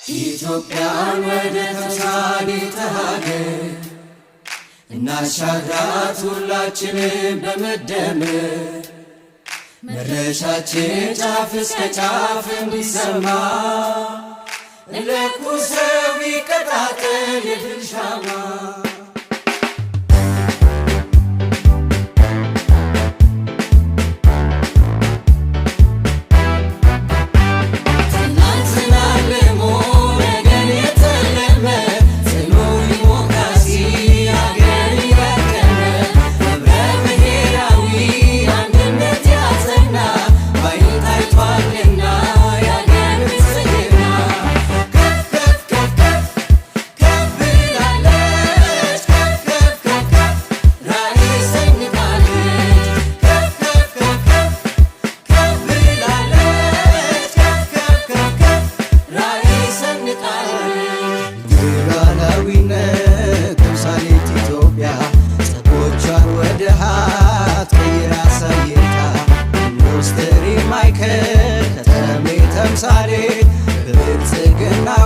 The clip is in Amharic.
ኢትዮጵያን ወደ ተምሳሌተ ሀገር እናሻግራት ሁላችንም በመደመር መድረሻችን ጫፍ እስከ ጫፍ እንዲሰማ ለኩሰው ይቀጣጠል የድል ሻማ ተምሳሌ በብልጽግና